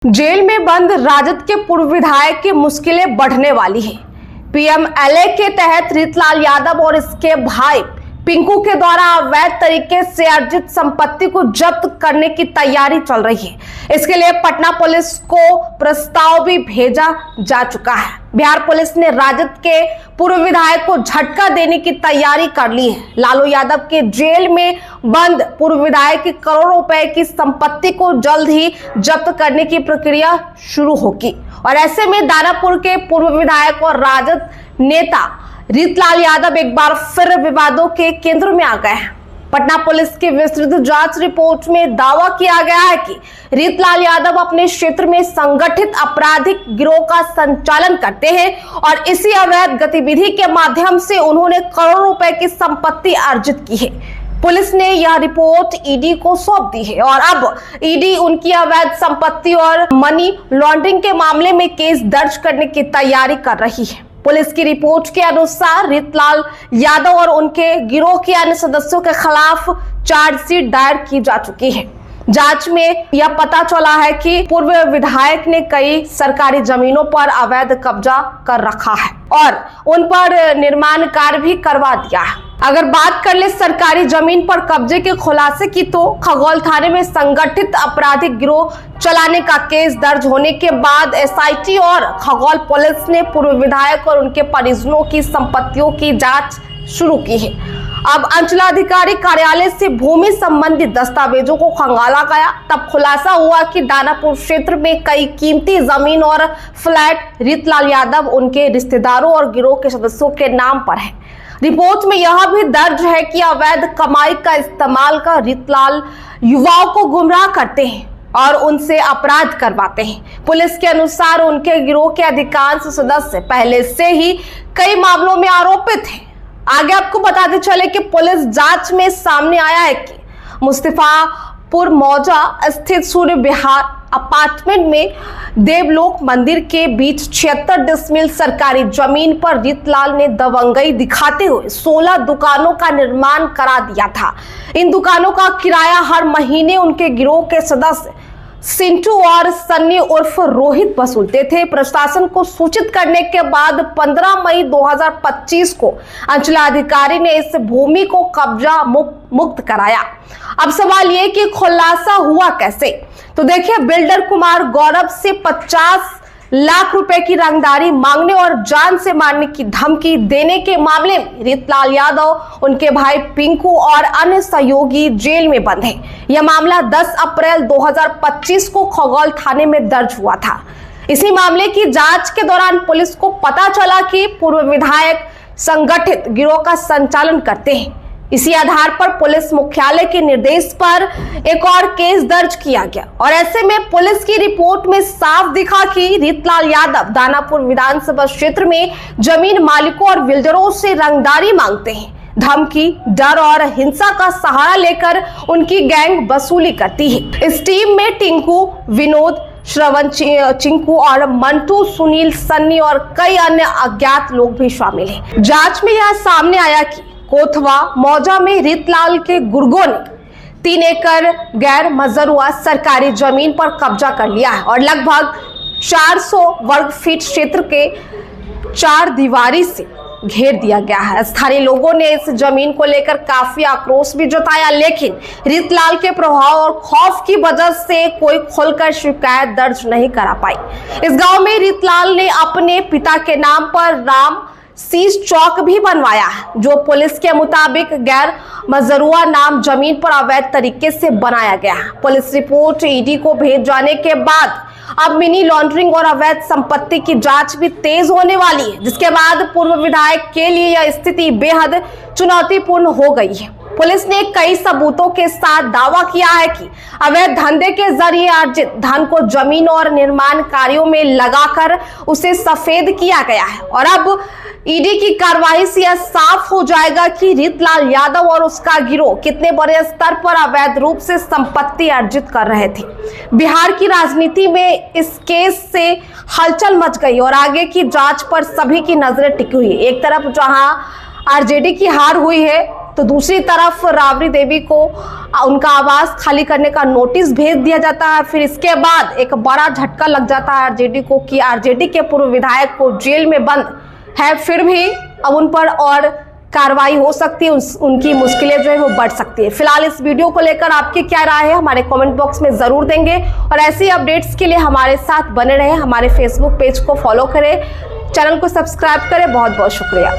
Jail में बंद राजद के पूर्व विधायक की मुश्किलें बढ़ने वाली हैं। पीएमएलए के तहत रीतलाल यादव और इसके भाई पिंकू के द्वारा अवैध तरीके से अर्जित संपत्ति को जब्त करने की तैयारी चल रही है। इसके लिए पटना पुलिस को प्रस्ताव भी भेजा जा चुका है। बिहार पुलिस ने राजद के पूर्व विधायक को झटका देने की तैयारी कर ली है। लालू यादव के जेल में बंद पूर्व विधायक की करोड़ों रुपए की संपत्ति को जल्द ही जब्त करने की प्रक्रिया शुरू होगी और ऐसे में दानापुर के पूर्व विधायक और राजद नेता रीतलाल यादव एक बार फिर विवादों के केंद्र में आ गए हैं। पटना पुलिस की विस्तृत जांच रिपोर्ट में दावा किया गया है कि रीतलाल यादव अपने क्षेत्र में संगठित आपराधिक गिरोह का संचालन करते हैं और इसी अवैध गतिविधि के माध्यम से उन्होंने करोड़ों रुपए की संपत्ति अर्जित की है। पुलिस ने यह रिपोर्ट ईडी को सौंप दी है और अब ईडी उनकी अवैध संपत्ति और मनी लॉन्ड्रिंग के मामले में केस दर्ज करने की तैयारी कर रही है। पुलिस की रिपोर्ट के अनुसार रीतलाल यादव और उनके गिरोह के अन्य सदस्यों के खिलाफ चार्जशीट दायर की जा चुकी है। जांच में यह पता चला है कि पूर्व विधायक ने कई सरकारी जमीनों पर अवैध कब्जा कर रखा है और उन पर निर्माण कार्य भी करवा दिया है। अगर बात कर ले सरकारी जमीन पर कब्जे के खुलासे की, तो खगौल थाने में संगठित आपराधिक गिरोह चलाने का केस दर्ज होने के बाद एसआईटी और खगौल पुलिस ने पूर्व विधायक और उनके परिजनों की संपत्तियों की जांच शुरू की है। अब अंचलाधिकारी कार्यालय से भूमि संबंधी दस्तावेजों को खंगाला गया, तब खुलासा हुआ कि दानापुर क्षेत्र में कई कीमती जमीन और फ्लैट रीतलाल यादव उनके रिश्तेदारों और गिरोह के सदस्यों के नाम पर है। रिपोर्ट में यह भी दर्ज है कि अवैध कमाई का इस्तेमाल कर रीतलाल युवाओं को गुमराह करते हैं और उनसे अपराध करवाते हैं। पुलिस के अनुसार उनके गिरोह के अधिकांश सदस्य पहले से ही कई मामलों में आरोपित हैं। आगे आपको बताते चले कि पुलिस जांच में सामने आया है कि मुस्तफापुर मौजा स्थित सूर्य विहार अपार्टमेंट में देवलोक मंदिर के बीच 76 डिसमिल सरकारी जमीन पर रीतलाल ने दबंगई दिखाते हुए 16 दुकानों का निर्माण करा दिया था। इन दुकानों का किराया हर महीने उनके गिरोह के सदस्य सिंटू और सन्नी उर्फ रोहित वसूलते थे। प्रशासन को सूचित करने के बाद 15 मई 2025 को अंचलाधिकारी ने इस भूमि को कब्जा मुक्त कराया। अब सवाल ये कि खुलासा हुआ कैसे, तो देखिए, बिल्डर कुमार गौरव से 50 लाख रुपए की रंगदारी मांगने और जान से मारने की धमकी देने के मामले में रीतलाल यादव, उनके भाई पिंकू और अन्य सहयोगी जेल में बंद हैं। यह मामला 10 अप्रैल 2025 को खगौल थाने में दर्ज हुआ था। इसी मामले की जांच के दौरान पुलिस को पता चला कि पूर्व विधायक संगठित गिरोह का संचालन करते हैं। इसी आधार पर पुलिस मुख्यालय के निर्देश पर एक और केस दर्ज किया गया और ऐसे में पुलिस की रिपोर्ट में साफ दिखा कि रीतलाल यादव दानापुर विधानसभा क्षेत्र में जमीन मालिकों और बिल्डरों से रंगदारी मांगते हैं। धमकी, डर और हिंसा का सहारा लेकर उनकी गैंग वसूली करती है। इस टीम में टिंकू, विनोद, श्रवण, चिंकू और मंटू, सुनील, सन्नी और कई अन्य अज्ञात लोग भी शामिल हैं। जांच में यह सामने आया कि कोथवा मौजा में रीतलाल के गुर्गों ने 3 एकड़ गैर मजरूआ सरकारी जमीन पर कब्जा कर लिया है और लगभग 400 वर्ग फीट क्षेत्र के 4 दीवारी से घेर दिया गया है। स्थानीय लोगों ने इस जमीन को लेकर काफी आक्रोश भी जताया, लेकिन रीतलाल के प्रभाव और खौफ की वजह से कोई खुलकर शिकायत दर्ज नहीं करा पाई। इस गांव में रीतलाल ने अपने पिता के नाम पर राम शीश चौक भी बनवाया है, जो पुलिस के मुताबिक गैर मजरूआ नाम जमीन पर अवैध तरीके से बनाया गया है। पुलिस रिपोर्ट ईडी को भेज जाने के बाद अब मनी लॉन्ड्रिंग और अवैध संपत्ति की जांच भी तेज होने वाली है, जिसके बाद पूर्व विधायक के लिए यह स्थिति बेहद चुनौतीपूर्ण हो गई है। पुलिस ने कई सबूतों के साथ दावा किया है कि अवैध धंधे के जरिए अर्जित धन को जमीन और निर्माण कार्यों में लगाकर उसे सफेद किया गया है और अब ईडी की कार्रवाई से यह साफ हो जाएगा कि रीतलाल यादव और उसका गिरोह कितने बड़े स्तर पर अवैध रूप से संपत्ति अर्जित कर रहे थे। बिहार की राजनीति में इस केस से हलचल मच गई और आगे की जांच पर सभी की नजरें टिकी हुई है। एक तरफ जहां आरजेडी की हार हुई है, तो दूसरी तरफ राबड़ी देवी को उनका आवास खाली करने का नोटिस भेज दिया जाता है। फिर इसके बाद एक बड़ा झटका लग जाता है आरजेडी को कि आरजेडी के पूर्व विधायक को जेल में बंद है, फिर भी अब उन पर और कार्रवाई हो सकती है, उनकी मुश्किलें जो है वो बढ़ सकती है। फिलहाल इस वीडियो को लेकर आपकी क्या राय है हमारे कमेंट बॉक्स में जरूर देंगे, और ऐसी अपडेट्स के लिए हमारे साथ बने रहें। हमारे फेसबुक पेज को फॉलो करें, चैनल को सब्सक्राइब करें। बहुत बहुत शुक्रिया।